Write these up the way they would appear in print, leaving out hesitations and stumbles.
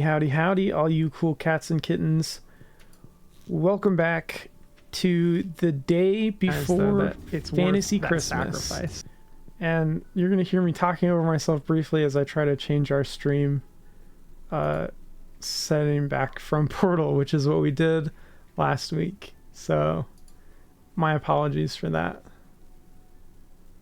Howdy, howdy, all you cool cats and kittens. Welcome back to the day before it's Fantasy worth Christmas. sacrifice. And you're going to hear me talking over myself briefly as I try to change our stream setting back from Portal, which is what we did last week. So, my apologies for that.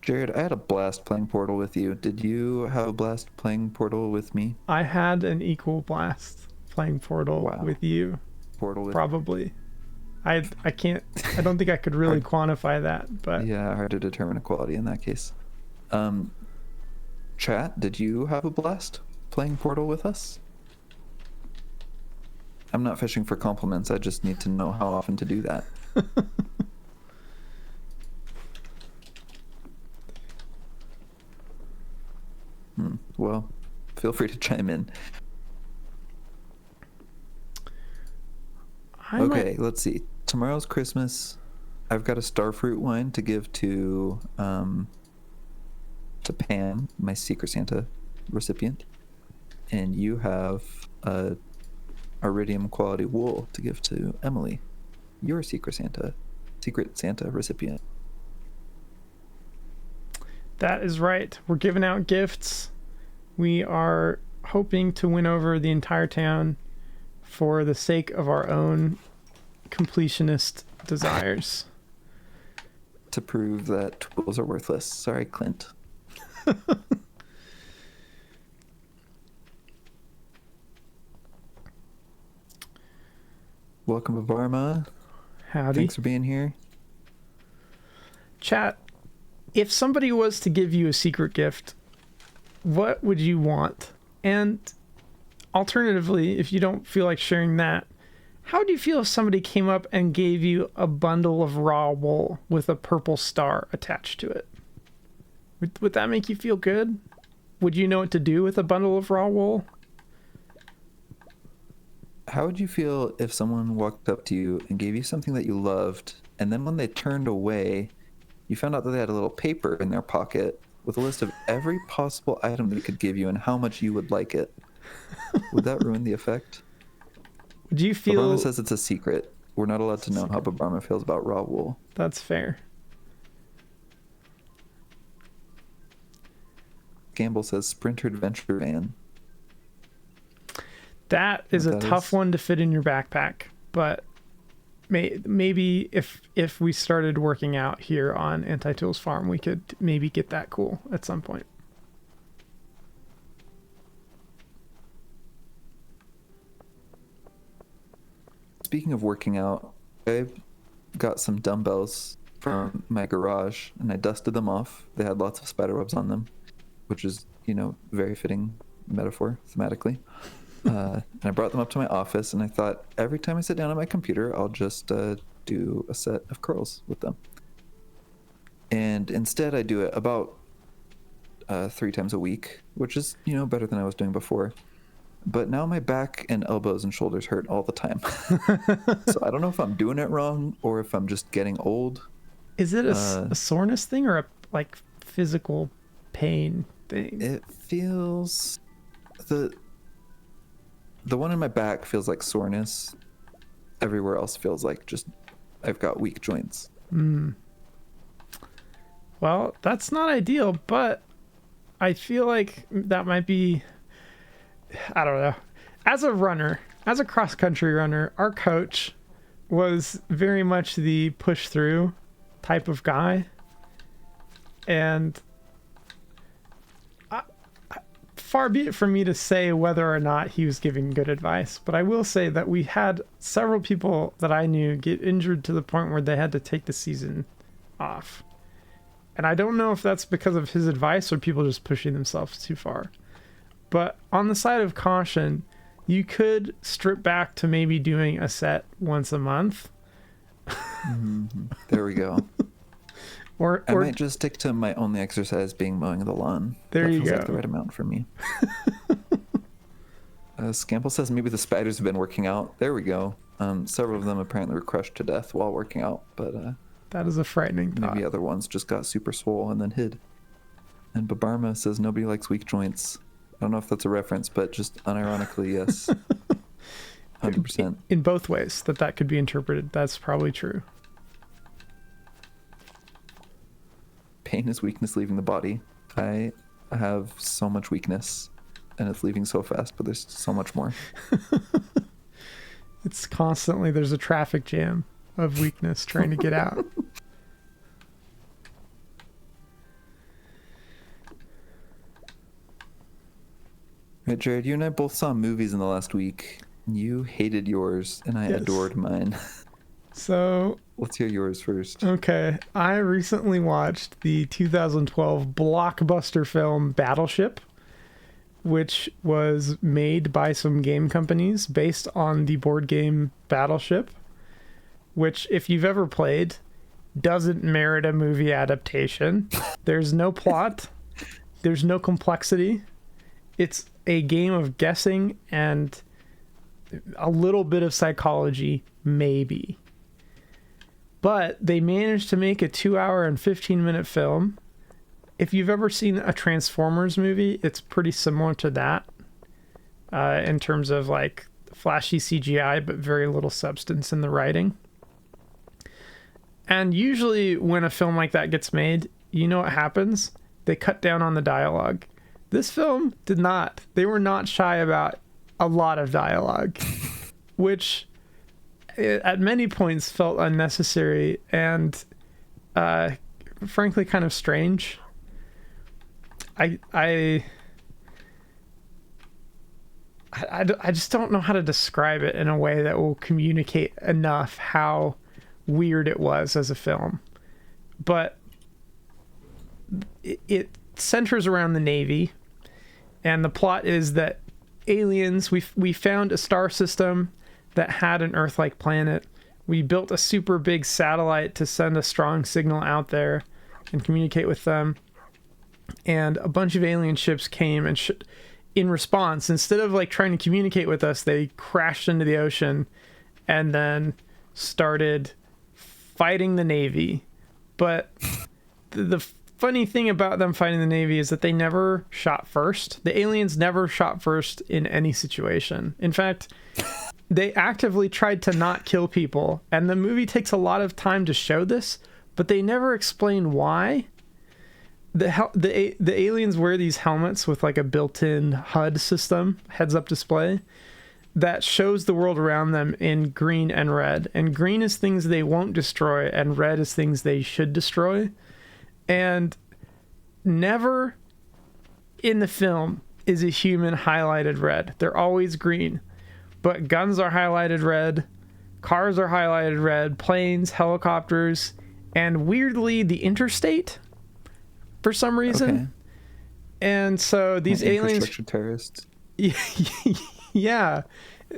Jared, I had a blast playing Portal with you. Did you have a blast playing Portal with me? I had an equal blast playing Portal with you. Probably. I don't think I could really quantify that, but yeah, hard to determine equality in that case. Chat, did you have a blast playing Portal with us? I'm not fishing for compliments. I just need to know how often to do that. Well, feel free to chime in. Let's see. Tomorrow's Christmas. I've got a starfruit wine to give to Pam, my Secret Santa recipient, and you have a iridium quality wool to give to Emily, your Secret Santa recipient. that is right. We're giving out gifts. We are hoping to win over the entire town for the sake of our own completionist desires. To prove that tools are worthless. Sorry, Clint. Welcome, Babarma. Howdy. Thanks for being here. Chat, if somebody was to give you a secret gift, what would you want? And alternatively, if you don't feel like sharing that, how would you feel if somebody came up and gave you a bundle of raw wool with a purple star attached to it? Would that make you feel good? Would you know what to do with a bundle of raw wool? How would you feel if someone walked up to you and gave you something that you loved, and then when they turned away, you found out that they had a little paper in their pocket with a list of every possible item they could give you and how much you would like it? Would that ruin the effect? Would you feel... Babarma says it's a secret. We're not allowed to know how Babarma feels about raw wool. That's fair. Gamble says Sprinter Adventure Van. That is a tough one to fit in your backpack, but maybe if we started working out here on Anti-Tools Farm, we could maybe get that cool at some point. Speaking of working out, I got some dumbbells from my garage and I dusted them off. They had lots of spider webs on them, which is, very fitting metaphor thematically. And I brought them up to my office and I thought every time I sit down at my computer, I'll just do a set of curls with them. And instead I do it about 3 times a week, which is, better than I was doing before. But now my back and elbows and shoulders hurt all the time. So I don't know if I'm doing it wrong or if I'm just getting old. Is it a soreness thing or a physical pain thing? It feels... The one in my back feels like soreness. Everywhere else feels like just I've got weak joints. Well, that's not ideal, but I feel like that might be... I don't know. As a cross-country runner, our coach was very much the push-through type of guy. And far be it from me to say whether or not he was giving good advice, but I will say that we had several people that I knew get injured to the point where they had to take the season off. And I don't know if that's because of his advice or people just pushing themselves too far. But on the side of caution, you could strip back to maybe doing a set once a month. There we go. Or I might just stick to my only exercise being mowing the lawn. There you go. That feels like the right amount for me. Scample says maybe the spiders have been working out. There we go. Several of them apparently were crushed to death while working out, but that is a frightening thought. Maybe other ones just got super swole and then hid. And Babarma says nobody likes weak joints. I don't know if that's a reference, but just unironically, yes. 100%. In both ways that could be interpreted, that's probably true. Pain is weakness leaving the body. I have so much weakness, and it's leaving so fast, but there's so much more. It's constantly, there's a traffic jam of weakness trying to get out. Right, Jared, you and I both saw movies in the last week. You hated yours, and I Yes. adored mine. So, Let's hear yours first. okay, I recently watched the 2012 blockbuster film Battleship, which was made by some game companies based on the board game Battleship, which, if you've ever played, doesn't merit a movie adaptation. There's no plot, there's no complexity. It's a game of guessing and a little bit of psychology, maybe. But they managed to make a 2-hour and 15-minute film. If you've ever seen a Transformers movie, it's pretty similar to that in terms of like flashy CGI, but very little substance in the writing. And usually when a film like that gets made, you know what happens? They cut down on the dialogue. This film did not. They were not shy about a lot of dialogue, which at many points felt unnecessary and frankly kind of strange. I just don't know how to describe it in a way that will communicate enough how weird it was as a film. But it centers around the Navy, and the plot is that aliens, we found a star system that had an Earth-like planet. We built a super big satellite to send a strong signal out there and communicate with them. And a bunch of alien ships came and in response, instead of like trying to communicate with us, they crashed into the ocean and then started fighting the Navy. But the funny thing about them fighting the Navy is that they never shot first. The aliens never shot first in any situation. In fact, they actively tried to not kill people, and the movie takes a lot of time to show this, but they never explain why. The aliens wear these helmets with like a built-in HUD system, heads-up display, that shows the world around them in green and red. And green is things they won't destroy, and red is things they should destroy. And never in the film is a human highlighted red. They're always green. But guns are highlighted red, cars are highlighted red, planes, helicopters, and weirdly the interstate for some reason. Okay. And so these aliens, infrastructure terrorists. Yeah,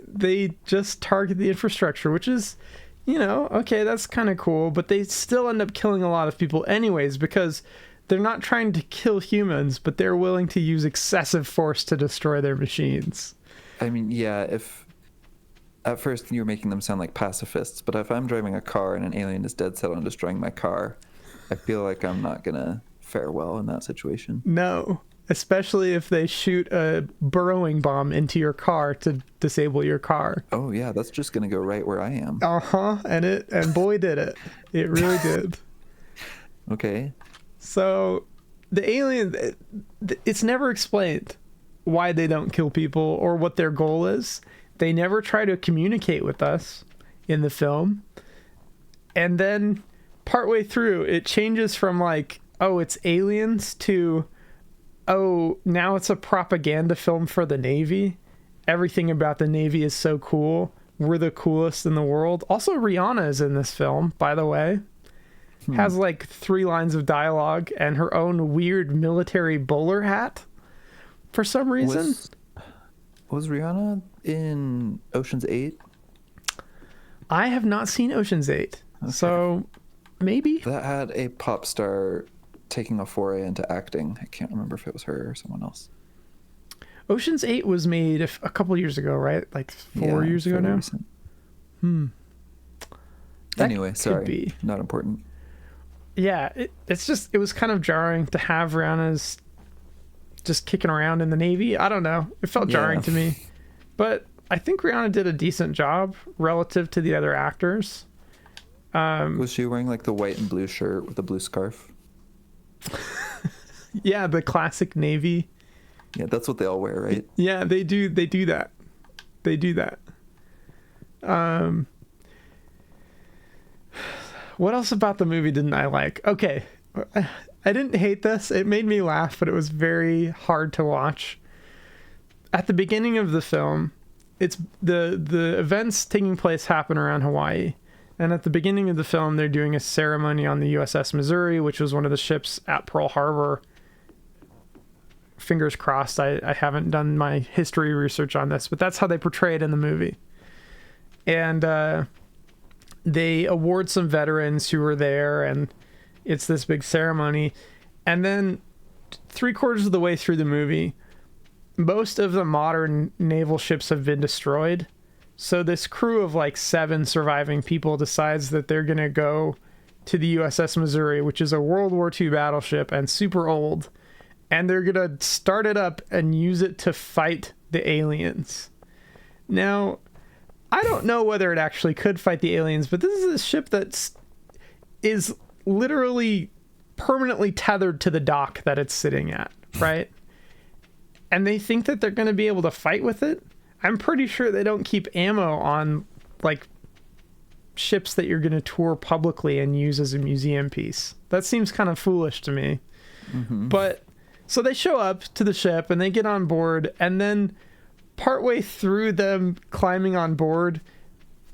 they just target the infrastructure, which is, you know, okay, that's kind of cool, but they still end up killing a lot of people anyways, because they're not trying to kill humans, but they're willing to use excessive force to destroy their machines. I mean, yeah, if at first you're making them sound like pacifists, but if I'm driving a car and an alien is dead set on destroying my car, I feel like I'm not gonna fare well in that situation. No, especially if they shoot a burrowing bomb into your car to disable your car. Oh yeah, that's just gonna go right where I am. And boy did it. It really did. Okay. So the alien, it's never explained why they don't kill people or what their goal is. They never try to communicate with us in the film. And then partway through, it changes from like, oh, it's aliens to, oh, now it's a propaganda film for the Navy. Everything about the Navy is so cool. We're the coolest in the world. Also, Rihanna is in this film, by the way. Has like 3 lines of dialogue and her own weird military bowler hat for some reason. Was Rihanna in Ocean's 8? I have not seen Ocean's 8. Okay. So maybe. That had a pop star taking a foray into acting. I can't remember if it was her or someone else. Ocean's 8 was made a couple years ago, right? Like 4 years ago now? Recent. Anyway, sorry. Not important. Yeah, it was kind of jarring to have Rihanna's just kicking around in the Navy. I don't know. It felt jarring to me. But I think Rihanna did a decent job relative to the other actors. Was she wearing like the white and blue shirt with the blue scarf? Yeah, the classic Navy. Yeah, that's what they all wear, right? Yeah, they do that. They do that. What else about the movie didn't I like? Okay, I didn't hate this. It made me laugh, but it was very hard to watch. At the beginning of the film, it's the events taking place happen around Hawaii. And at the beginning of the film, they're doing a ceremony on the USS Missouri, which was one of the ships at Pearl Harbor. Fingers crossed, I haven't done my history research on this, but that's how they portray it in the movie. And they award some veterans who were there, and it's this big ceremony. And then 3/4 of the way through the movie, most of the modern naval ships have been destroyed. So this crew of like 7 surviving people decides that they're going to go to the USS Missouri, which is a World War II battleship and super old. And they're going to start it up and use it to fight the aliens. Now, I don't know whether it actually could fight the aliens, but this is a ship that is literally permanently tethered to the dock that it's sitting at, right? And they think that they're going to be able to fight with it. I'm pretty sure they don't keep ammo on like ships that you're going to tour publicly and use as a museum piece. That seems kind of foolish to me. Mm-hmm. But so they show up to the ship and they get on board, and then partway through them climbing on board,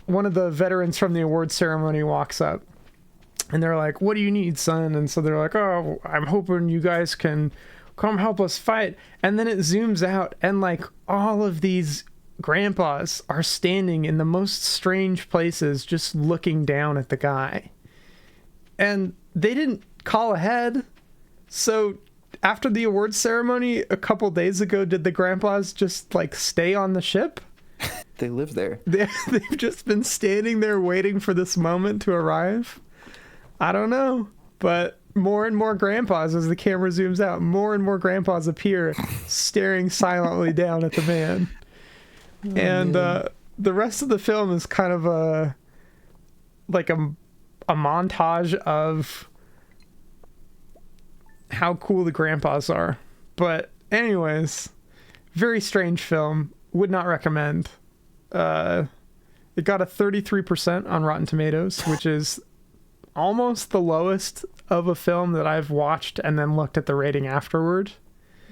one of the veterans from the award ceremony walks up and they're like, "What do you need, son?" And so they're like, "Oh, I'm hoping you guys can come help us fight." And then it zooms out and like all of these grandpas are standing in the most strange places just looking down at the guy. And they didn't call ahead. So after the awards ceremony a couple days ago, did the grandpas just like stay on the ship? They live there. They've just been standing there waiting for this moment to arrive. I don't know, but more and more grandpas, as the camera zooms out, more and more grandpas appear staring silently down at the man. Oh, and the rest of the film is kind of a montage of how cool the grandpas are. But anyways, very strange film. Would not recommend. It got a 33% on Rotten Tomatoes, which is almost the lowest of a film that I've watched and then looked at the rating afterward.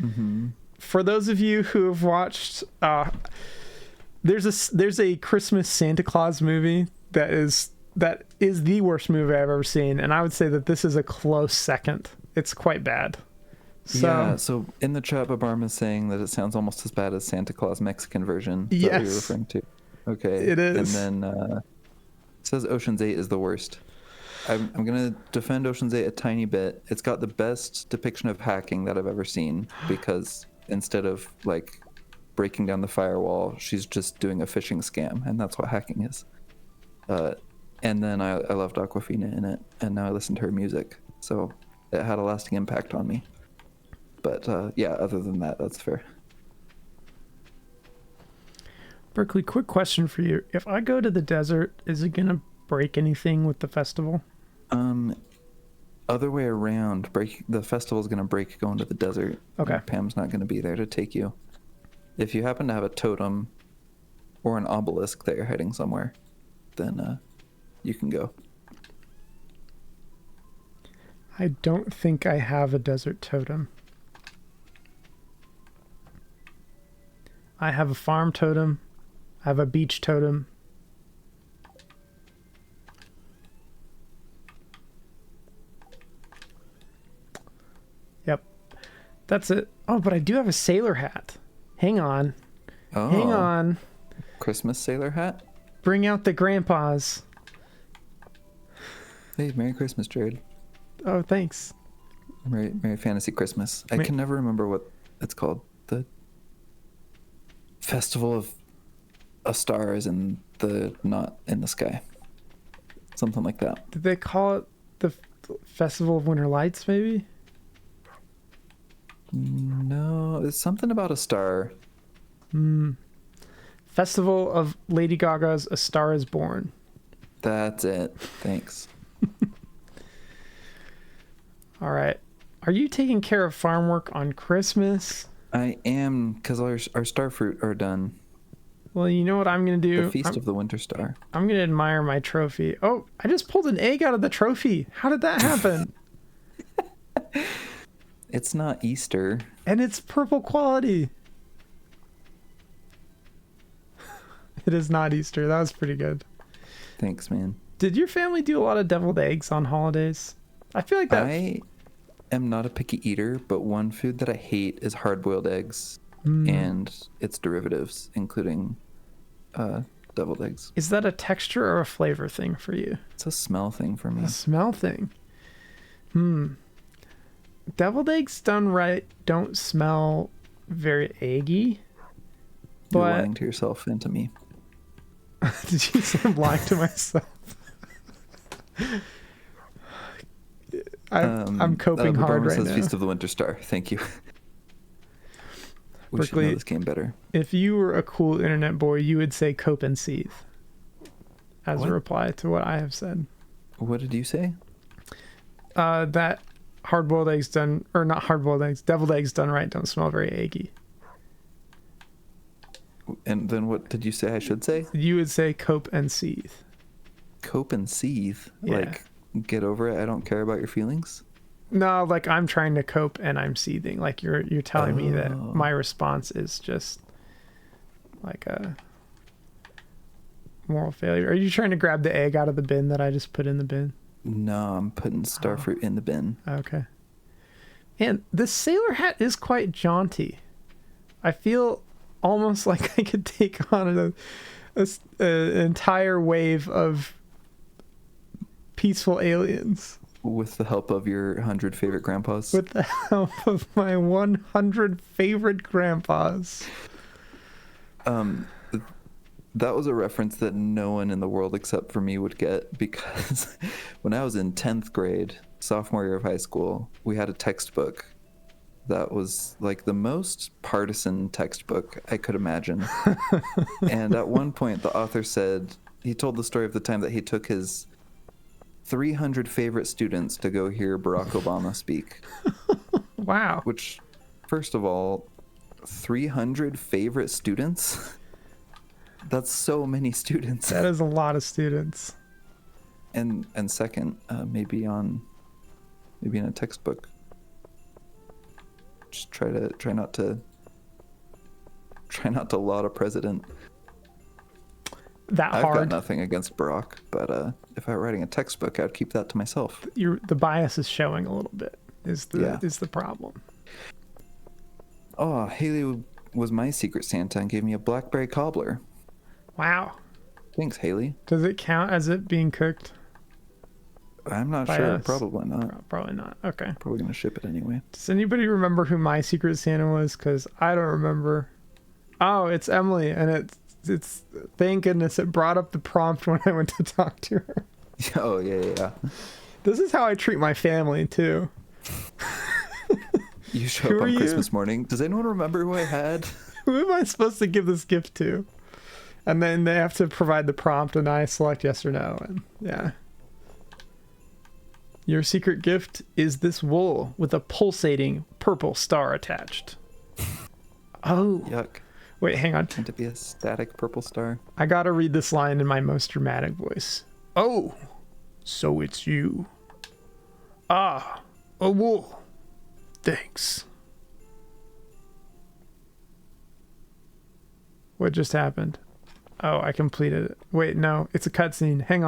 Mm-hmm. For those of you who have watched, there's a Christmas Santa Claus movie that is the worst movie I've ever seen, and I would say that this is a close second. It's quite bad. So in the chat, Babarm is saying that it sounds almost as bad as Santa Claus Mexican version. Is that what you're referring to? Okay. It is. And then it says Ocean's 8 is the worst. I'm going to defend Ocean's 8 a tiny bit. It's got the best depiction of hacking that I've ever seen, because instead of like breaking down the firewall, she's just doing a phishing scam, and that's what hacking is. And then I loved Aquafina in it, and now I listen to her music, so it had a lasting impact on me. But yeah, other than that, that's fair. Berkeley, quick question for you. If I go to the desert, is it going to break anything with the festival? Other way around. The festival's going to break going to the desert. Okay. Pam's not going to be there to take you. If you happen to have a totem or an obelisk that you're hiding somewhere, then you can go. I don't think I have a desert totem. I have a farm totem. I have a beach totem. Yep. That's it. Oh, but I do have a sailor hat. Hang on. Oh. Hang on. Christmas sailor hat? Bring out the grandpas. Hey, Merry Christmas, Jared. Oh, thanks. Merry Fantasy Christmas. I can never remember what it's called. The Festival of a Stars and the Not in the Sky. Something like that. Did they call it the Festival of Winter Lights, maybe? No, it's something about a star. Festival of Lady Gaga's A Star Is Born. That's it. Thanks. All right. Are you taking care of farm work on Christmas? I am, because our star fruit are done. Well, you know what I'm going to do? The Feast of the Winter Star. I'm going to admire my trophy. Oh, I just pulled an egg out of the trophy. How did that happen? It's not Easter. And it's purple quality. It is not Easter. That was pretty good. Thanks, man. Did your family do a lot of deviled eggs on holidays? I feel like that. I am not a picky eater, but one food that I hate is hard-boiled eggs and its derivatives, including deviled eggs. Is that a texture or a flavor thing for you? It's a smell thing for me. A smell thing. Deviled eggs done right don't smell very eggy. You're But lying to yourself and to me. did you say I'm lying to myself? I'm coping hard right says now. Feast of the Winter Star. Thank you. We should Berkeley, know this game better. if you were a cool internet boy, you would say cope and seethe as What? a reply to what I have said. What did you say? That hard-boiled eggs done, or not hard-boiled eggs, deviled eggs done right don't smell very eggy. And then what did you say I should say? You would say cope and seethe. Cope and seethe. Yeah. Like, get over it. I don't care about your feelings. No, like I'm trying to cope and I'm seething. Like you're telling me that Oh. my response is just like a moral failure. Are you trying to grab the egg out of the bin that I just put in the bin? No, I'm putting starfruit in the bin. Okay. And this sailor hat is quite jaunty. I feel almost like I could take on an entire wave of peaceful aliens With the help of your 100 favorite grandpas. with the help of my 100 favorite grandpas. That was a reference that no one in the world except for me would get, because when I was in 10th grade, sophomore year of high school, we had a textbook that was like the most partisan textbook I could imagine. And at one point, the author said, he told the story of the time that he took his 300 favorite students to go hear Barack Obama speak. Wow. Which, first of all, 300 favorite students? That's so many students. That is a lot of students. And second, maybe in a textbook. Just try not to laud a president. That I've got hard. nothing against Barack, but if I were writing a textbook, I'd keep that to myself. The bias is showing a little bit. Is Yeah. the problem? Oh, Haley was my secret Santa and gave me a blackberry cobbler. Wow. Thanks, Haley. Does it count as it being cooked? I'm not By sure. us? Probably not. Probably not. Okay. Probably gonna ship it anyway. Does anybody remember who my secret Santa was? Because I don't remember. Oh, it's Emily, and it's thank goodness it brought up the prompt when I went to talk to her. Oh yeah. This is how I treat my family too. You show Who up are on you? Christmas morning. Does anyone remember who I had? Who am I supposed to give this gift to? And then they have to provide the prompt, and I select yes or no. And yeah. Your secret gift is this wool with a pulsating purple star attached. Oh. Yuck. Wait, hang on. Meant to be a static purple star. I gotta read this line in my most dramatic voice. Oh, so it's you. Ah, a wool. Thanks. What just happened? Oh, I completed it. Wait, no, it's a cutscene. Hang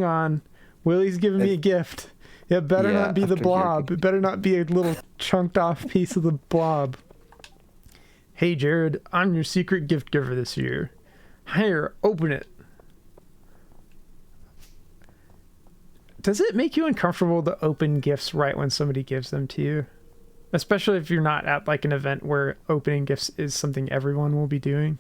on. Willie's giving me a gift. It better Yeah, not be the after blob. It better not be a little chunked off piece of the blob. Hey, Jared, I'm your secret gift giver this year. Here, open it. Does it make you uncomfortable to open gifts right when somebody gives them to you? Especially if you're not at like an event where opening gifts is something everyone will be doing.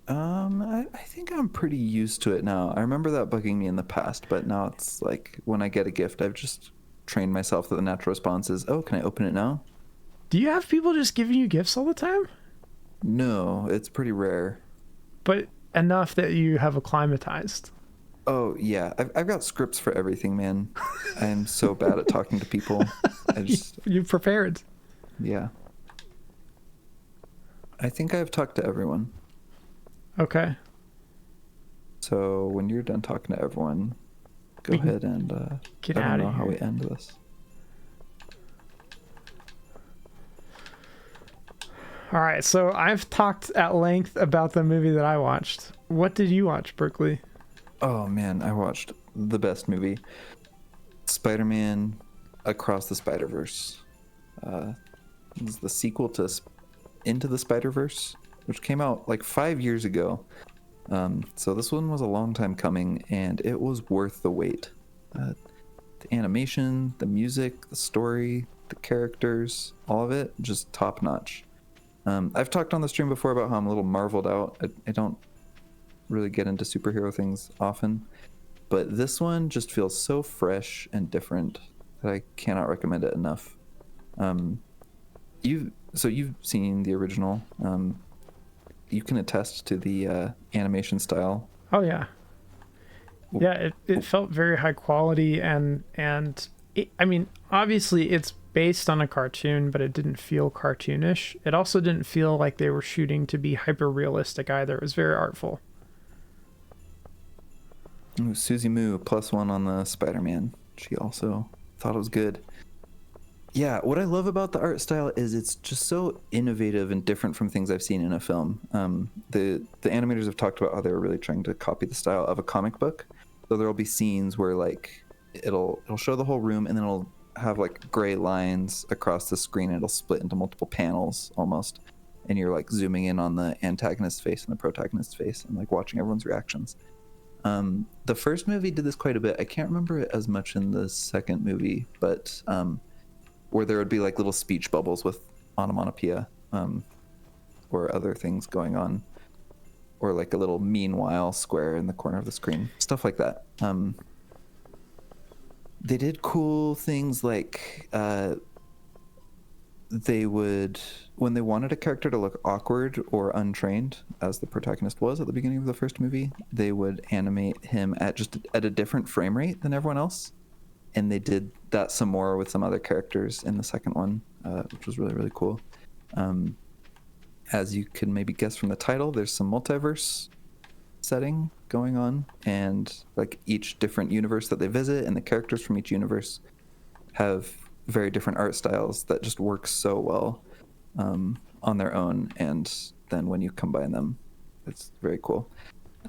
I think I'm pretty used to it now. I remember that bugging me in the past, but now it's like when I get a gift, I've just trained myself that the natural response is, oh, can I open it now? Do you have people just giving you gifts all the time? No, it's pretty rare. But enough that you have acclimatized. Oh yeah, I've got scripts for everything, man. I'm so bad at talking to people. I just You've prepared. yeah. I think I've talked to everyone. Okay. So when you're done talking to everyone, go We can ahead and get I don't outta know how here. we end this. All right, so I've talked at length about the movie that I watched. What did you watch, Berkeley? Oh man, I watched the best movie, Spider-Man Across the Spider-Verse. It's the sequel to Into the Spider-Verse, which came out like 5 years ago. So this one was a long time coming, and it was worth the wait. The animation, the music, the story, the characters, all of it, just top notch. I've talked on the stream before about how I'm a little marveled out. I don't really get into superhero things often, but this one just feels so fresh and different that I cannot recommend it enough. You've seen the original. You can attest to the animation style. Oh yeah. Yeah, it felt very high quality and I mean, obviously it's based on a cartoon, but it didn't feel cartoonish. It also didn't feel like they were shooting to be hyper realistic either. It was very artful. Ooh, Susie Moo +1 on the Spider-Man. She also thought it was good. Yeah, what I love about the art style is it's just so innovative and different from things I've seen in a film. The animators have talked about how they're really trying to copy the style of a comic book. So there'll be scenes where like it'll show the whole room, and then it'll have like gray lines across the screen, and it'll split into multiple panels almost, and you're like zooming in on the antagonist's face and the protagonist's face and like watching everyone's reactions. The first movie did this quite a bit. I can't remember it as much in the second movie, but where there would be like little speech bubbles with onomatopoeia, or other things going on, or like a little meanwhile square in the corner of the screen, stuff like that. They did cool things like they would, when they wanted a character to look awkward or untrained, as the protagonist was at the beginning of the first movie, they would animate him at a different frame rate than everyone else. And they did that some more with some other characters in the second one, which was really, really cool. As you can maybe guess from the title, there's some multiverse setting going on, and like each different universe that they visit and the characters from each universe have very different art styles that just work so well on their own, and then when you combine them, it's very cool.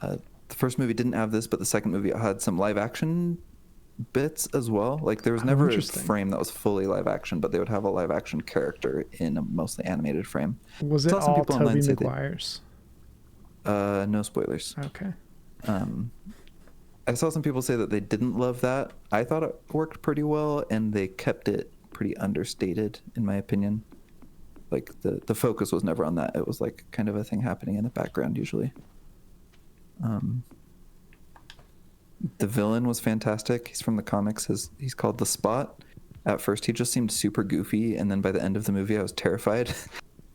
The first movie didn't have this, but the second movie had some live action bits as well. Like there was never a frame that was fully live action, but they would have a live action character in a mostly animated frame. Was it all Tobey Maguire's? No spoilers. Okay. I saw some people say that they didn't love that. I thought it worked pretty well, and they kept it pretty understated, in my opinion. Like the focus was never on that. It was like kind of a thing happening in the background usually. The villain was fantastic. He's from the comics. He's called The Spot. At first, he just seemed super goofy, and then by the end of the movie, I was terrified.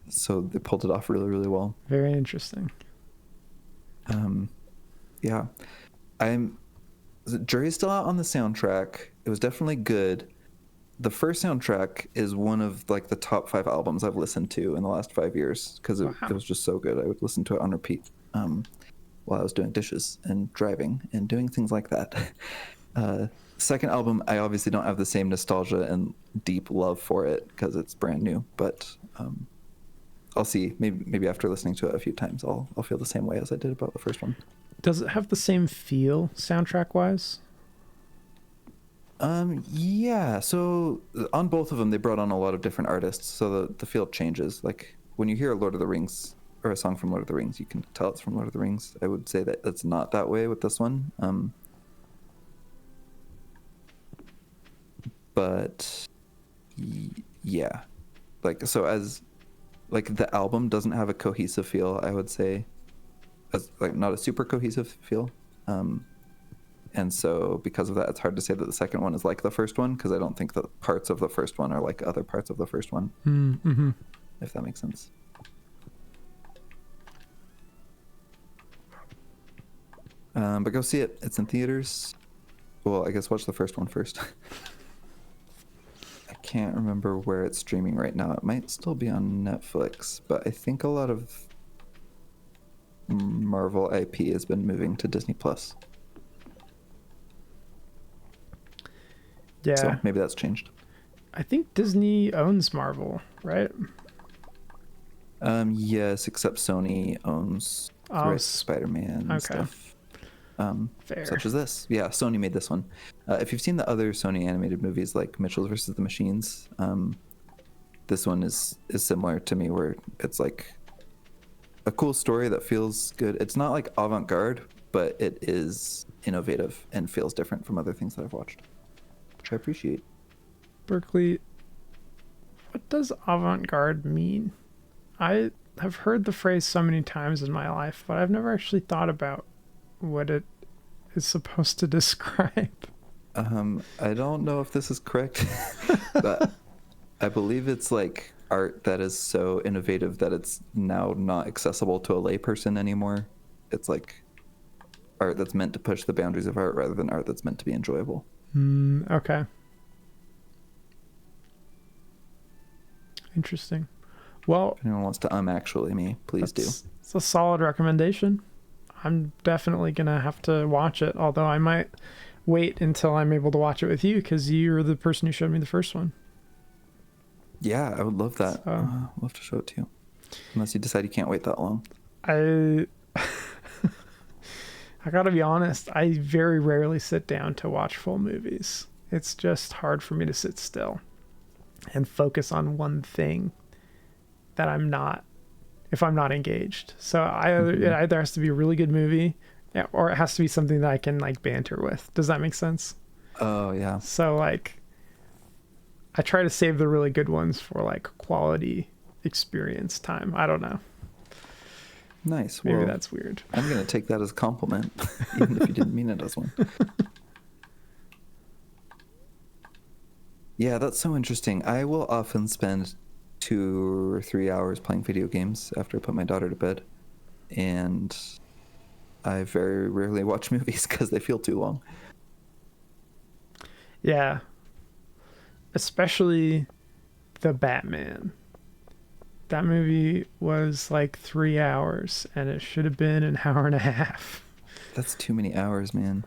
So they pulled it off really, really well. Very interesting. Yeah. The jury's still out on the soundtrack. It was definitely good. The first soundtrack is one of like the top 5 albums I've listened to in the last 5 years, because it was just so good. I would listen to it on repeat while I was doing dishes and driving and doing things like that. Second album, I obviously don't have the same nostalgia and deep love for it because it's brand new, but I'll see. Maybe after listening to it a few times, I'll feel the same way as I did about the first one. Does it have the same feel soundtrack wise? Yeah. So on both of them, they brought on a lot of different artists, so the feel changes. Like when you hear Lord of the Rings or a song from Lord of the Rings, you can tell it's from Lord of the Rings. I would say that it's not that way with this one. But yeah, like so as like the album doesn't have a cohesive feel, I would say, as like not a super cohesive feel. And so because of that, it's hard to say that the second one is like the first one, because I don't think that parts of the first one are like other parts of the first one. Mm-hmm. If that makes sense. But go see it. It's in theaters. Well, I guess watch the first one first. I can't remember where it's streaming right now. It might still be on Netflix, but I think a lot of Marvel IP has been moving to Disney Plus. Yeah. So maybe that's changed. I think Disney owns Marvel, right? Yes, except Sony owns the rights to Spider-Man and stuff. Fair. Such as this. Yeah, Sony made this one. If you've seen the other Sony animated movies like Mitchell vs. the Machines, this one is similar to me, where it's like a cool story that feels good. It's not like avant-garde, but it is innovative and feels different from other things that I've watched, which I appreciate. Berkeley, what does avant-garde mean? I have heard the phrase so many times in my life, but I've never actually thought about what it is supposed to describe. I don't know if this is correct, but I believe it's like art that is so innovative that it's now not accessible to a layperson anymore. It's like art that's meant to push the boundaries of art rather than art that's meant to be enjoyable. Okay. Interesting. Well, if anyone wants to actually me, please do. It's a solid recommendation. I'm definitely gonna have to watch it, although I might wait until I'm able to watch it with you, because you're the person who showed me the first one. Yeah, I would love that. So, I'd love to show it to you, unless you decide you can't wait that long. I gotta be honest, I very rarely sit down to watch full movies. It's just hard for me to sit still and focus on one thing that if I'm not engaged. So it either has to be a really good movie, or it has to be something that I can like banter with. Does that make sense? Oh yeah. So like, I try to save the really good ones for like quality experience time. I don't know. Nice. Maybe that's weird. I'm gonna take that as a compliment, even if you didn't mean it as one. Yeah, that's so interesting. I will often spend 2 or 3 hours playing video games after I put my daughter to bed, and I very rarely watch movies because they feel too long. Yeah, especially the Batman. That movie was like 3 hours, and it should have been an hour and a half. That's too many hours, man.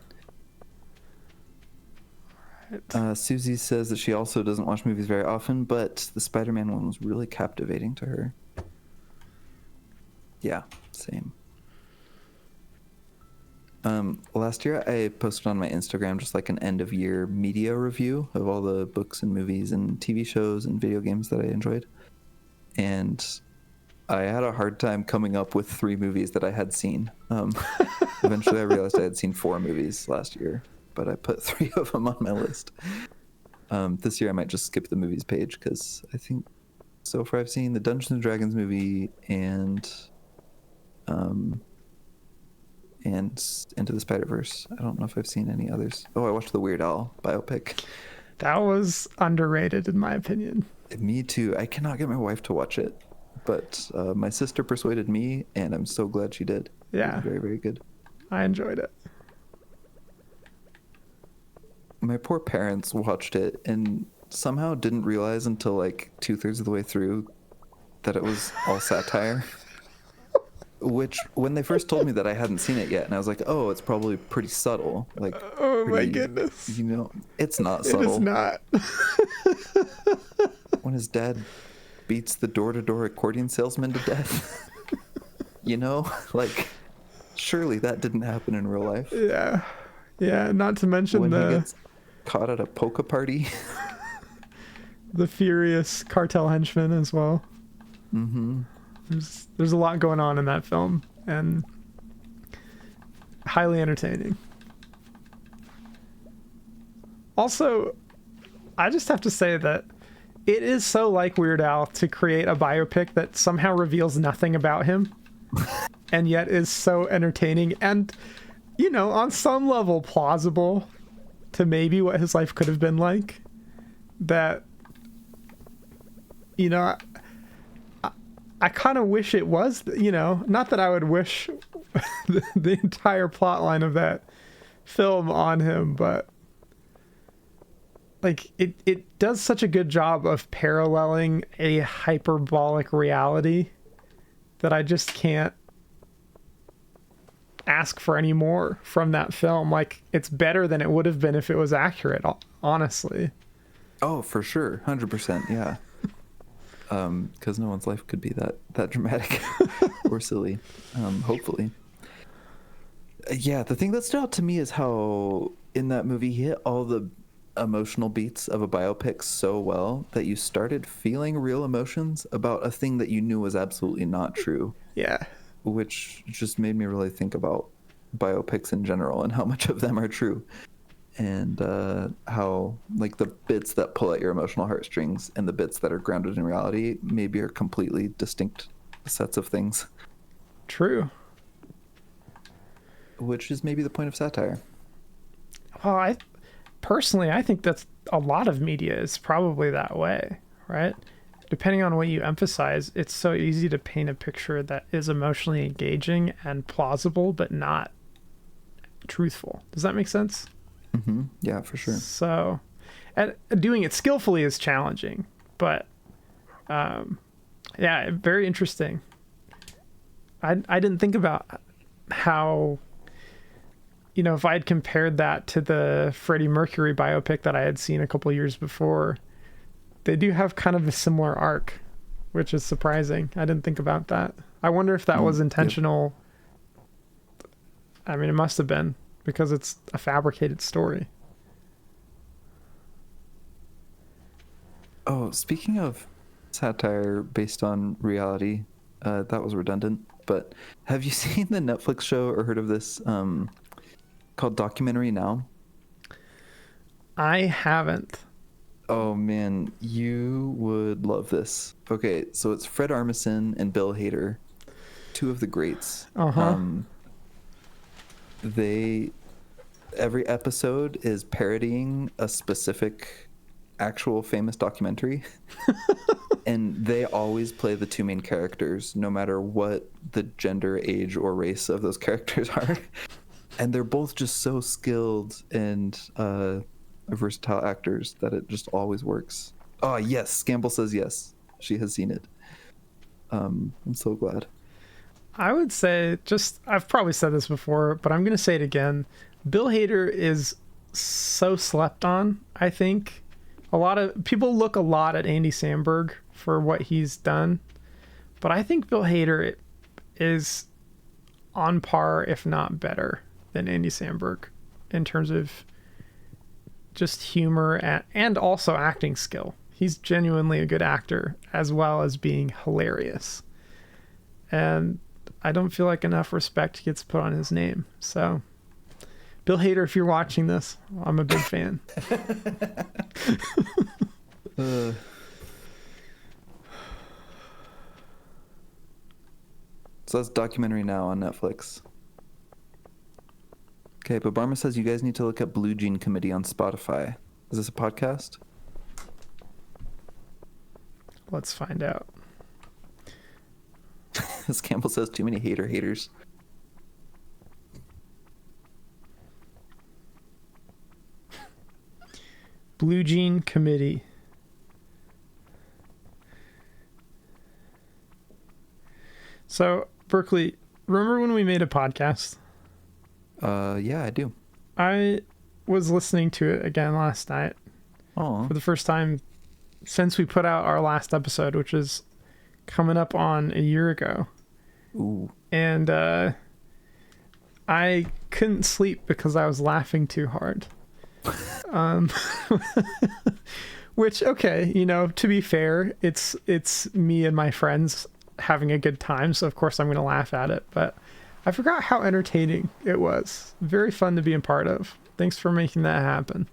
Susie says that she also doesn't watch movies very often, but the Spider-Man one was really captivating to her. Yeah, same. Last year I posted on my Instagram just like an end of year media review of all the books and movies and TV shows and video games that I enjoyed. And I had a hard time coming up with 3 movies that I had seen. Eventually I realized I had seen 4 movies last year, but I put 3 of them on my list. This year I might just skip the movies page, because I think so far I've seen the Dungeons and Dragons movie and Into the Spider-Verse. I don't know if I've seen any others. Oh, I watched the Weird Al biopic. That was underrated in my opinion. Me too. I cannot get my wife to watch it, but my sister persuaded me, and I'm so glad she did. Yeah. It was very, very good. I enjoyed it. My poor parents watched it and somehow didn't realize until like 2/3 of the way through that it was all satire. Which, when they first told me that, I hadn't seen it yet, and I was like, oh, it's probably pretty subtle. Like, oh my goodness. You know, it's not subtle. It is not. When his dad beats the door-to-door accordion salesman to death. You know? Like, surely that didn't happen in real life. Yeah. Yeah, not to mention when he gets caught at a polka party. The furious cartel henchman as well. Mm-hmm. There's a lot going on in that film, and highly entertaining. Also, I just have to say that it is so like Weird Al to create a biopic that somehow reveals nothing about him and yet is so entertaining. And on some level plausible to maybe what his life could have been like. That, I kind of wish it was, not that I would wish the entire plot line of that film on him, but like it does such a good job of paralleling a hyperbolic reality that I just can't ask for any more from that film. Like, it's better than it would have been if it was accurate, honestly. Oh, for sure. 100%. Yeah. Because no one's life could be that dramatic or silly. Hopefully. Yeah. The thing that stood out to me is how in that movie he hit all the emotional beats of a biopic so well that you started feeling real emotions about a thing that you knew was absolutely not true. Yeah. Which just made me really think about biopics in general and how much of them are true. And how, like, the bits that pull at your emotional heartstrings and the bits that are grounded in reality maybe are completely distinct sets of things. True. Which is maybe the point of satire. Well, I think that's a lot of media is probably that way, right? Depending on what you emphasize, it's so easy to paint a picture that is emotionally engaging and plausible, but not truthful. Does that make sense? Mm-hmm. Yeah, for sure. So, and doing it skillfully is challenging, but yeah, very interesting. I didn't think about how, if I had compared that to the Freddie Mercury biopic that I had seen a couple years before, they do have kind of a similar arc, which is surprising. I didn't think about that. I wonder if that was intentional. Yep. I mean, it must have been, because it's a fabricated story. Oh, speaking of satire based on reality, that was redundant, but have you seen the Netflix show or heard of this called Documentary Now? I haven't. Oh man, you would love this. Okay, so it's Fred Armisen and Bill Hader, two of the greats. Every episode is parodying a specific actual famous documentary. And they always play the two main characters, no matter what the gender, age, or race of those characters are. And they're both just so skilled and versatile actors that it just always works. Oh, yes. Gamble says yes. She has seen it. I'm so glad. I would say, I've probably said this before, but I'm going to say it again. Bill Hader is so slept on, I think. A lot of people look a lot at Andy Samberg for what he's done, but I think Bill Hader is on par, if not better, than Andy Samberg in terms of just humor and also acting skill. He's genuinely a good actor, as well as being hilarious. And I don't feel like enough respect gets put on his name. So, Bill Hader, if you're watching this, I'm a big fan. So that's Documentary Now on Netflix. Okay, but Barma says you guys need to look up Blue Jean Committee on Spotify. Is this a podcast? Let's find out. As Campbell says, too many haters. Blue Jean Committee. So, Berkeley, remember when we made a podcast? Yeah, I do. I was listening to it again last night. Oh. For the first time since we put out our last episode, which is coming up on a year ago. Ooh. And I couldn't sleep because I was laughing too hard. Which, okay, to be fair, it's me and my friends having a good time, so of course I'm going to laugh at it, but I forgot how entertaining it was. Very fun to be a part of. Thanks for making that happen.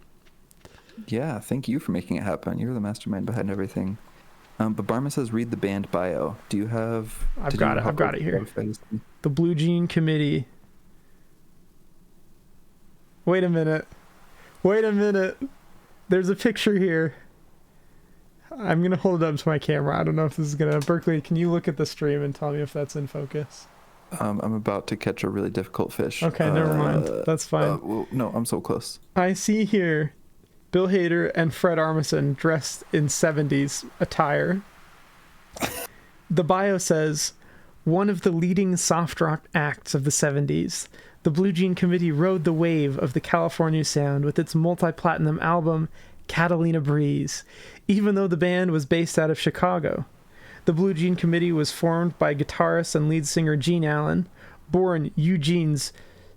Yeah, thank you for making it happen. You're the mastermind behind everything. But Barma says read the band bio. Do you have... I've got it here. The Blue Jean Committee. Wait a minute. Wait a minute. There's a picture here. I'm going to hold it up to my camera. I don't know if this is going to... Berkeley, can you look at the stream and tell me if that's in focus? I'm about to catch a really difficult fish. Okay, never mind. That's fine. Well, no, I'm so close. I see here Bill Hader and Fred Armisen dressed in 70s attire. The bio says, one of the leading soft rock acts of the 70s, the Blue Jean Committee rode the wave of the California sound with its multi-platinum album, Catalina Breeze, even though the band was based out of Chicago. The Blue Jean Committee was formed by guitarist and lead singer Gene Allen, born Eugene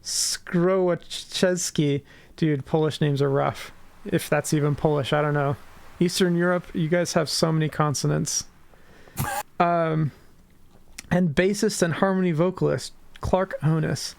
Skrowaczewski. Dude, Polish names are rough. If that's even Polish, I don't know. Eastern Europe, you guys have so many consonants. And bassist and harmony vocalist Clark Honus.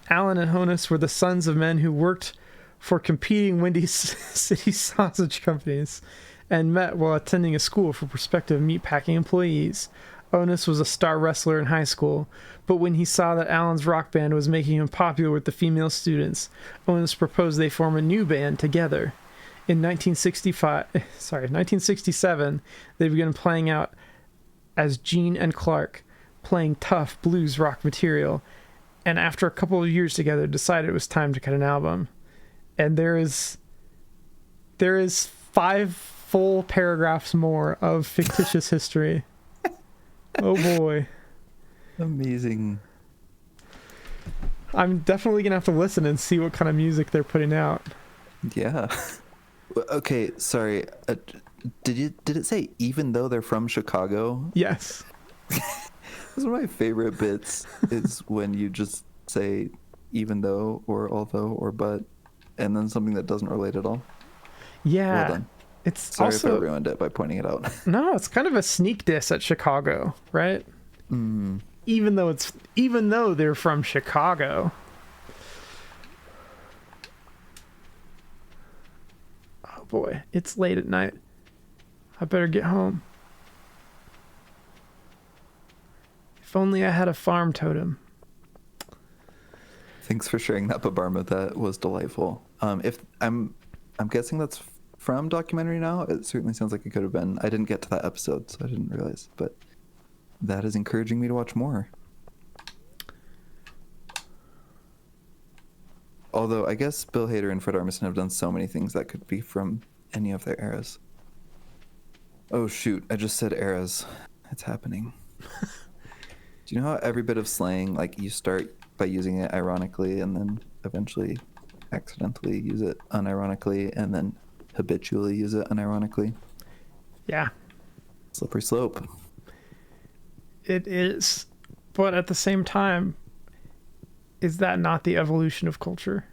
Allen and Honus were the sons of men who worked for competing Windy City sausage companies and met while attending a school for prospective meatpacking employees. Honus was a star wrestler in high school, but when he saw that Allen's rock band was making him popular with the female students, Honus proposed they form a new band together. In 1967, they began playing out as Gene and Clark, playing tough blues rock material, and after a couple of years together decided it was time to cut an album. And there is 5 full paragraphs more of fictitious history. Oh boy. Amazing. I'm definitely gonna have to listen and see what kind of music they're putting out. Yeah. Okay, sorry. Did it say even though they're from Chicago? Yes. This is one of my favorite bits is when you just say even though or although or but and then something that doesn't relate at all. Yeah. Well done. It's Sorry also, if I ruined it by pointing it out. No, it's kind of a sneak diss at Chicago, right? Even though they're from Chicago. Oh boy, it's late at night. I better get home. If only I had a farm totem. Thanks for sharing that, Babarma. That was delightful. If I'm guessing that's from documentary now. It certainly sounds like it could have been. I didn't get to that episode, so I didn't realize. But that is encouraging me to watch more. Although I guess Bill Hader and Fred Armisen have done so many things that could be from any of their eras. Oh shoot! I just said eras. It's happening. Do you know how every bit of slang, like you start by using it ironically and then eventually accidentally use it unironically and then habitually use it unironically? Yeah. Slippery slope. It is. But at the same time, is that not the evolution of culture?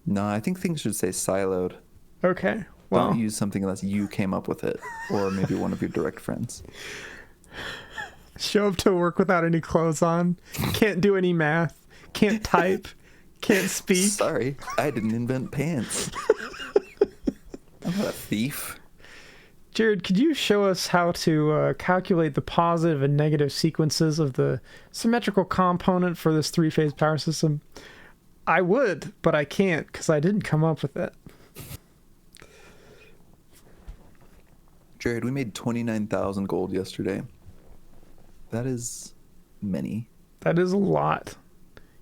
No, I think things should say siloed. Okay. Well, don't use something unless you came up with it or maybe one of your direct friends. Show up to work without any clothes on. Can't do any math. Can't type. Can't speak. Sorry, I didn't invent pants. I'm not a thief. Jared, could you show us how to calculate the positive and negative sequences of the symmetrical component for this three-phase power system? I would, but I can't because I didn't come up with it. Jared, we made 29,000 gold yesterday. That is many. That is a lot.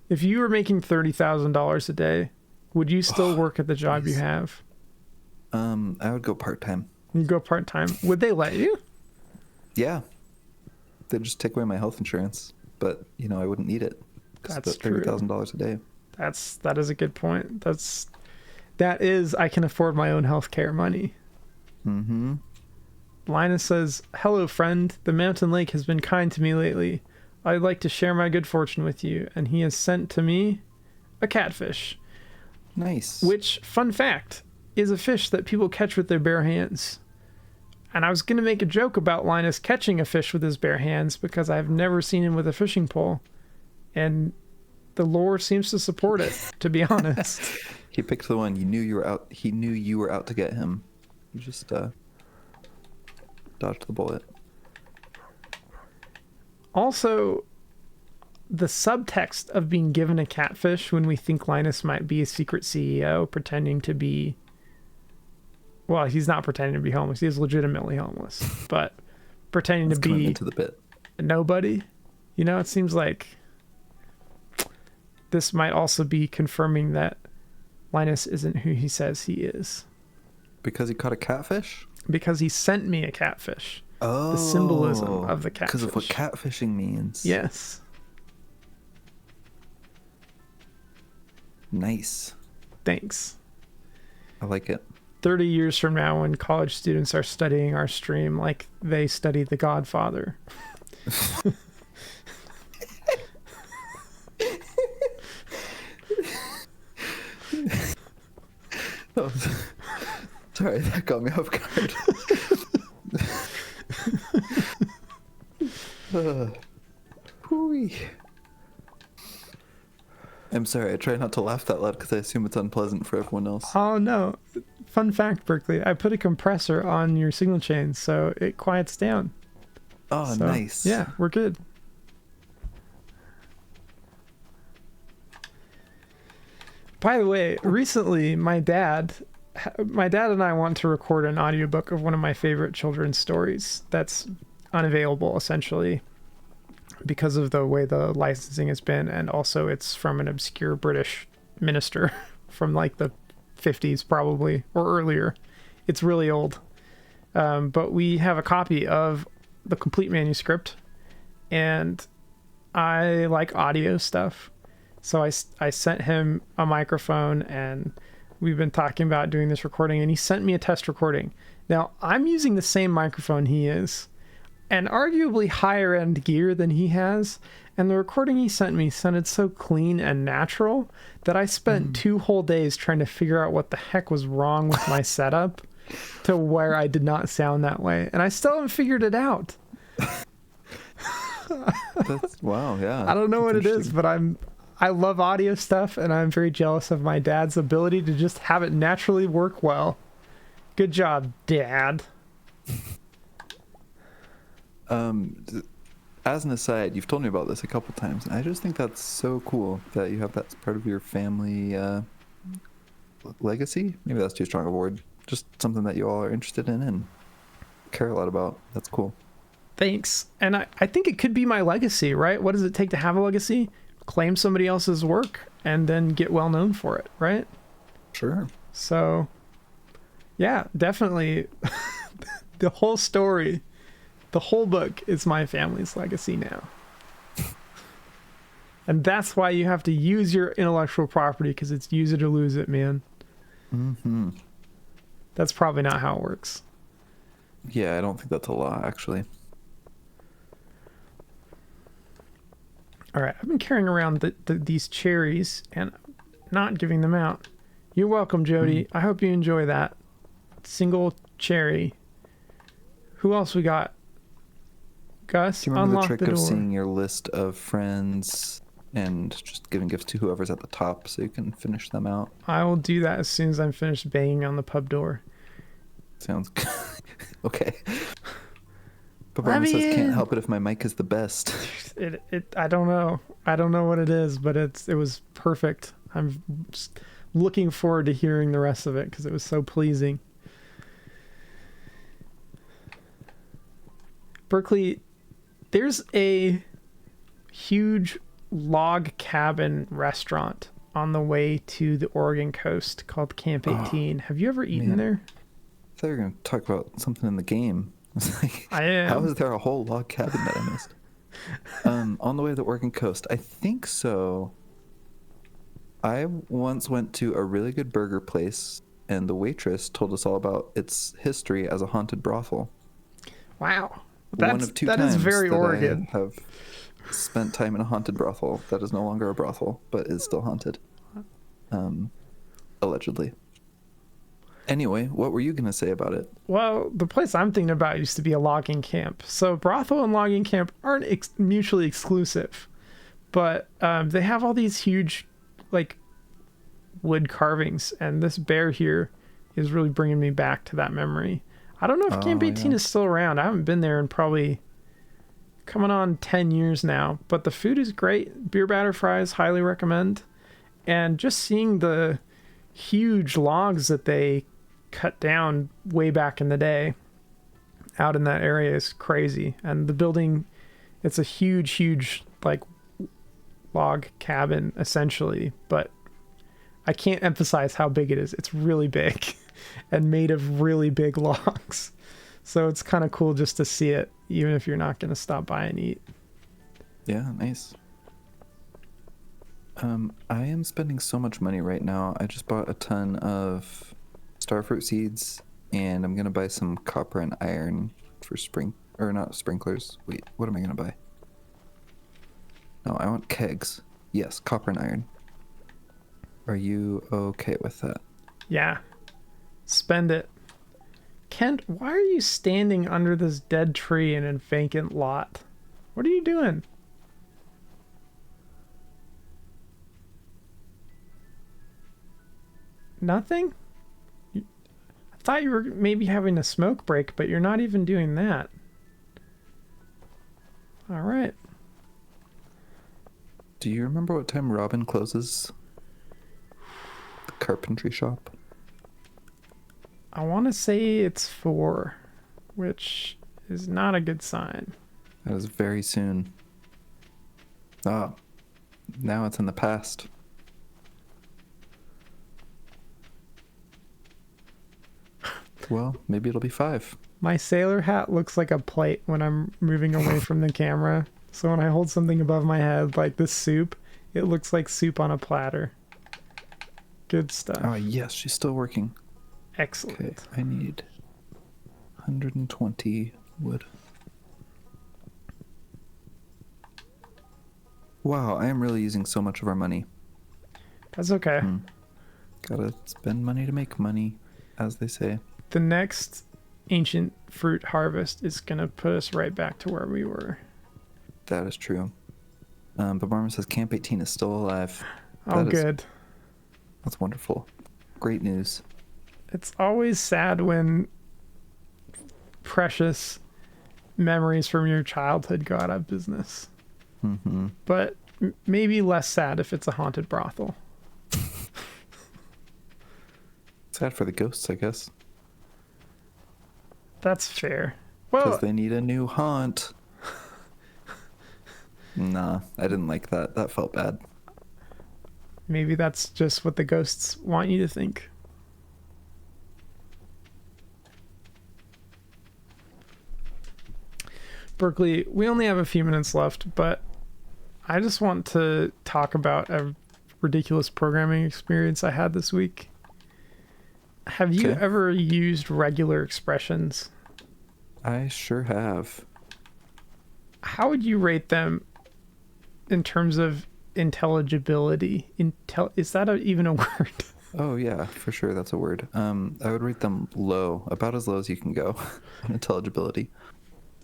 If you were making $30,000 a day, would you still work at the job you have? I would go part-time. You'd go part-time. Would they let you? Yeah. They'd just take away my health insurance, but you know, I wouldn't need it. That's true. $30,000 a day. That is a good point. That is I can afford my own healthcare money. Mm-hmm. Linus says, "Hello, friend. The mountain lake has been kind to me lately. I'd like to share my good fortune with you." And he has sent to me a catfish. Nice. Which, fun fact, is a fish that people catch with their bare hands. And I was going to make a joke about Linus catching a fish with his bare hands because I've never seen him with a fishing pole. And the lore seems to support it, to be honest. He picked the one. He knew you were out to get him. You just dodged the bullet. Also, the subtext of being given a catfish when we think Linus might be a secret CEO pretending to be, well, he's not pretending to be homeless. He is legitimately homeless, but pretending to be into the bit. Nobody. You know, it seems like this might also be confirming that Linus isn't who he says he is. Because he caught a catfish? Because he sent me a catfish. Oh. The symbolism of the catfish. Because of what catfishing means. Yes. Nice. Thanks. I like it. 30 years from now, when college students are studying our stream like they study The Godfather. Oh, sorry, that got me off guard. Hooey. I'm sorry, I try not to laugh that loud because I assume it's unpleasant for everyone else. Oh, no. Fun fact, Berkeley. I put a compressor on your signal chain so it quiets down. Oh, So, nice. Yeah, we're good. By the way, recently my dad and I want to record an audiobook of one of my favorite children's stories that's unavailable essentially because of the way the licensing has been, and also it's from an obscure British minister from like the 50s probably or earlier. It's really old. But we have a copy of the complete manuscript, and I like audio stuff. So I sent him a microphone, and we've been talking about doing this recording, and he sent me a test recording. Now, I'm using the same microphone he is, and arguably higher end gear than he has, and the recording he sent me sounded so clean and natural that I spent 2 whole days trying to figure out what the heck was wrong with my setup to where I did not sound that way, and I still haven't figured it out. Wow, yeah. I don't know what it is, but I love audio stuff, and I'm very jealous of my dad's ability to just have it naturally work well. Good job, Dad. As an aside, you've told me about this a couple times, and I just think that's so cool that you have that as part of your family legacy. Maybe that's too strong a word. Just something that you all are interested in and care a lot about. That's cool. Thanks. And I think it could be my legacy, right? What does it take to have a legacy? Claim somebody else's work and then get well known for it, right? Sure. So, yeah, definitely. The whole story, the whole book is my family's legacy now. And that's why you have to use your intellectual property, because it's use it or lose it, man. Mm-hmm. That's probably not how it works. Yeah, I don't think that's a law, actually. All right, I've been carrying around these cherries and not giving them out. You're welcome, Jody. I hope you enjoy that. Single cherry. Who else we got? Gus, Do you remember the unlock trick the of door. seeing your list of friends and just giving gifts to whoever's at the top so you can finish them out? I will do that as soon as I'm finished banging on the pub door. Sounds good. Okay. Papa says can't help it if my mic is the best. I don't know. I don't know what it is, but it was perfect. I'm just looking forward to hearing the rest of it because it was so pleasing. Berkeley, there's a huge log cabin restaurant on the way to the Oregon coast called Camp 18. Have you ever eaten there? I thought you were going to talk about something in the game. I was like, I am. How is there a whole log cabin that I missed? On the way to the Oregon coast, I think so. I once went to a really good burger place, and the waitress told us all about its history as a haunted brothel. Wow. One of two that times is very that Oregon. I have spent time in a haunted brothel that is no longer a brothel, but is still haunted. Allegedly. Anyway, what were you going to say about it? Well, the place I'm thinking about used to be a logging camp. So brothel and logging camp aren't mutually exclusive, but they have all these huge, like, wood carvings, and this bear here is really bringing me back to that memory. I don't know if Camp 18 is still around. I haven't been there in probably coming on 10 years now, but the food is great. Beer batter fries, highly recommend. And just seeing the huge logs that they cut down way back in the day out in that area is crazy. And the building, it's a huge like log cabin essentially, but I can't emphasize how big it is. It's really big and made of really big logs. So it's kind of cool just to see it, even if you're not going to stop by and eat. Yeah, nice. I am spending so much money right now. I just bought a ton of starfruit seeds, and I'm gonna buy some copper and iron for not sprinklers. Wait, what am I gonna buy? No, I want kegs. Yes, copper and iron. Are you okay with that? Yeah. Spend it. Kent, why are you standing under this dead tree in a vacant lot? What are you doing? Nothing? I thought you were maybe having a smoke break, but you're not even doing that. All right. Do you remember what time Robin closes the carpentry shop? I want to say it's 4, which is not a good sign. That is very soon. Ah, now it's in the past. Well, maybe it'll be 5. My sailor hat looks like a plate when I'm moving away from the camera. So when I hold something above my head, like this soup, it looks like soup on a platter. Good stuff. Oh, yes, she's still working. Excellent. Okay, I need 120 wood. Wow, I am really using so much of our money. That's okay. Gotta spend money to make money, as they say. The next ancient fruit harvest is going to put us right back to where we were. That is true. But Marmon says Camp 18 is still alive. Oh, good. That's wonderful. Great news. It's always sad when precious memories from your childhood go out of business. Mm-hmm. But maybe less sad if it's a haunted brothel. Sad for the ghosts, I guess. That's fair. Because Well, they need a new haunt. Nah, I didn't like that. That felt bad. maybe that's just what the ghosts want you to think. Berkeley, we only have a few minutes left, but I just want to talk about a ridiculous programming experience I had this week. Have you Okay. ever used regular expressions? I sure have. How would you rate them in terms of intelligibility? Is that even a word? Oh yeah, for sure, that's a word. I would rate them low, about as low as you can go on intelligibility.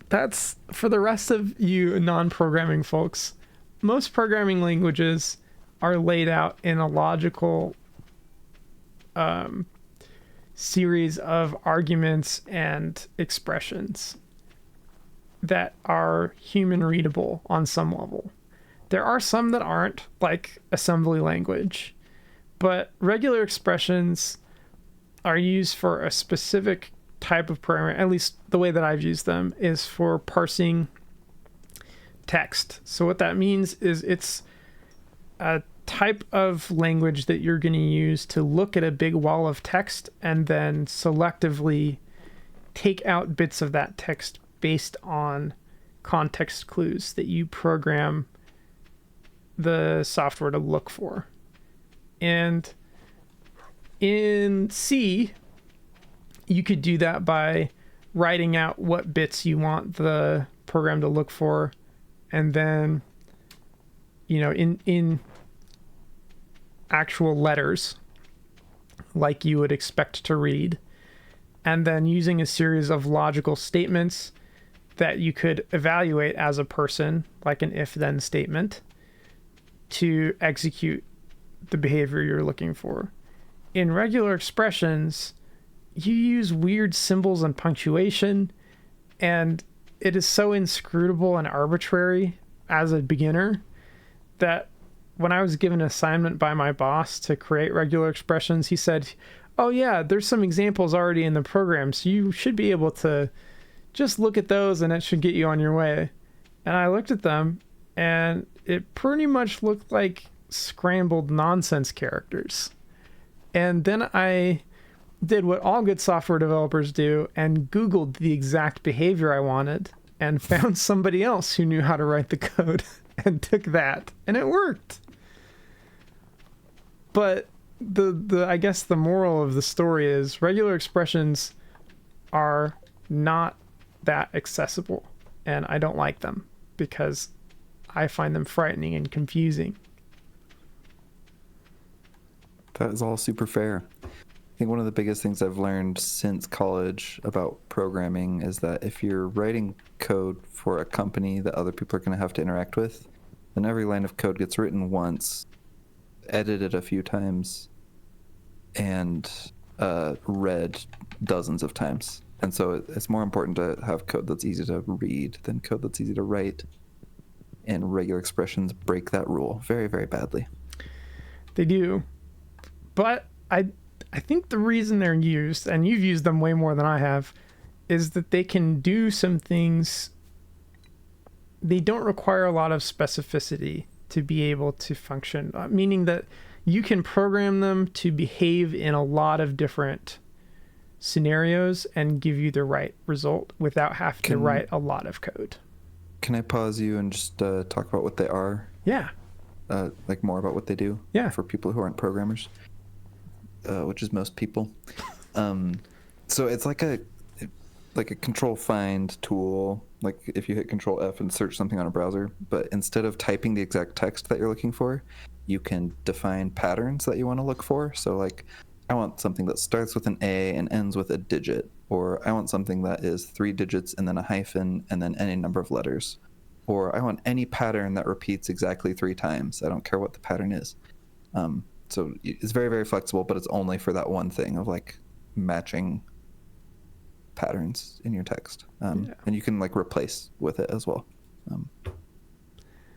That's for the rest of you non-programming folks. Most programming languages are laid out in a logical series of arguments and expressions that are human readable on some level. There are some that aren't, like assembly language, but regular expressions are used for a specific type of programming. At least the way that I've used them is for parsing text. So what that means is it's a type of language that you're going to use to look at a big wall of text and then selectively take out bits of that text based on context clues that you program the software to look for. And in C, you could do that by writing out what bits you want the program to look for, and then, you know, in actual letters like you would expect to read, and then using a series of logical statements that you could evaluate as a person, like an if-then statement, to execute the behavior you're looking for. In regular expressions, you use weird symbols and punctuation, and it is so inscrutable and arbitrary as a beginner that when I was given an assignment by my boss to create regular expressions, he said, oh yeah, there's some examples already in the program, so you should be able to just look at those and it should get you on your way. And I looked at them and it pretty much looked like scrambled nonsense characters. And then I did what all good software developers do and Googled the exact behavior I wanted and found somebody else who knew how to write the code and took that, and it worked. But the I guess the moral of the story is regular expressions are not that accessible, and I don't like them because I find them frightening and confusing. That is all super fair. I think one of the biggest things I've learned since college about programming is that if you're writing code for a company that other people are going to have to interact with, then every line of code gets written once, edited a few times, and read dozens of times. And so it's more important to have code that's easy to read than code that's easy to write. And regular expressions break that rule very, very badly. They do. But I think the reason they're used, and you've used them way more than I have, is that they can do some things. They don't require a lot of specificity to be able to function, meaning that you can program them to behave in a lot of different scenarios and give you the right result without having to write a lot of code. Can I pause you and just talk about what they are? Yeah. Like more about what they do? Yeah. For people who aren't programmers, which is most people. So it's like a control find tool, like if you hit control F and search something on a browser, but instead of typing the exact text that you're looking for, you can define patterns that you want to look for. So like, I want something that starts with an A and ends with a digit, or I want something that is 3 digits and then a hyphen and then any number of letters, or I want any pattern that repeats exactly 3 times. I don't care what the pattern is. So it's very, very flexible, but it's only for that one thing of like matching patterns in your text. And you can like replace with it as well.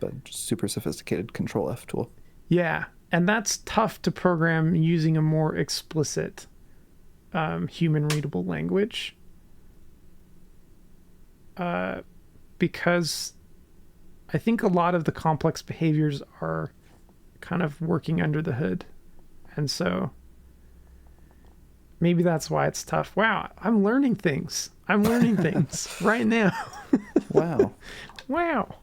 But just super sophisticated control F tool. Yeah. And that's tough to program using a more explicit human readable language. Because I think a lot of the complex behaviors are kind of working under the hood. And so maybe that's why it's tough. Wow, I'm learning things. Right now. Wow. Wow.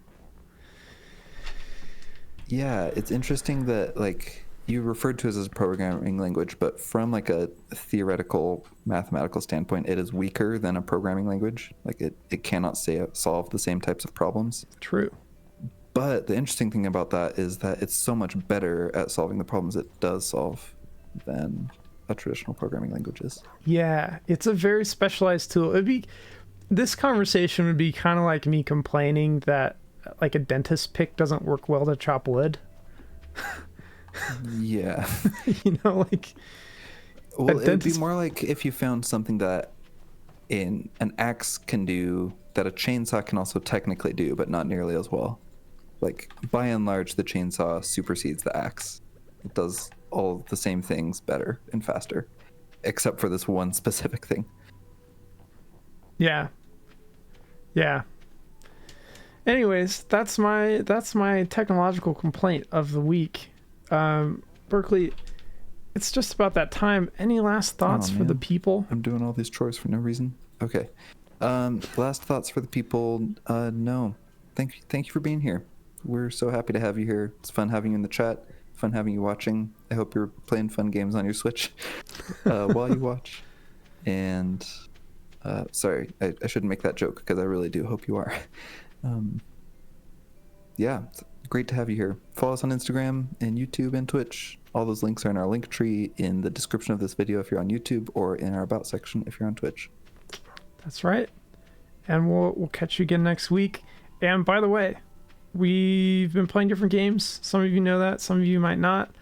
Yeah, it's interesting that like you referred to it as a programming language, but from like a theoretical mathematical standpoint, it is weaker than a programming language. Like it cannot solve the same types of problems. True. But the interesting thing about that is that it's so much better at solving the problems it does solve than a traditional programming language is. Yeah, it's a very specialized tool. This conversation would be kind of like me complaining that like a dentist pick doesn't work well to chop wood. Yeah. You know, like well, it would be more like if you found something that an axe can do that a chainsaw can also technically do, but not nearly as well. Like by and large, the chainsaw supersedes the axe. It does all the same things better and faster, except for this one specific thing. Yeah. Anyways, that's my technological complaint of the week. Berkeley, it's just about that time. Any last thoughts for the people? I'm doing all these chores for no reason. Okay. Last thoughts for the people. No. Thank you for being here. We're so happy to have you here. It's fun having you in the chat. Fun having you watching. I hope you're playing fun games on your Switch while you watch. And sorry, I shouldn't make that joke because I really do hope you are. Yeah, it's great to have you here. Follow us on Instagram and YouTube and Twitch. All those links are in our link tree in the description of this video if you're on YouTube, or in our About section if you're on Twitch. That's right. And we'll catch you again next week. And by the way, we've been playing different games. Some of you know that, some of you might not.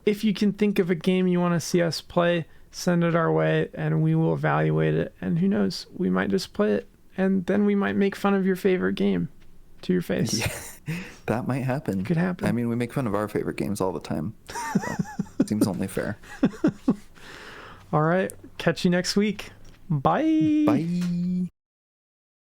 If you can think of a game you want to see us play, send it our way and we will evaluate it. And who knows, we might just play it Mm-hmm. then we might make fun of your favorite game to your face. Yeah, that might happen. Could happen. I mean, we make fun of our favorite games all the time. So seems only fair. All right. Catch you next week. Bye. Bye.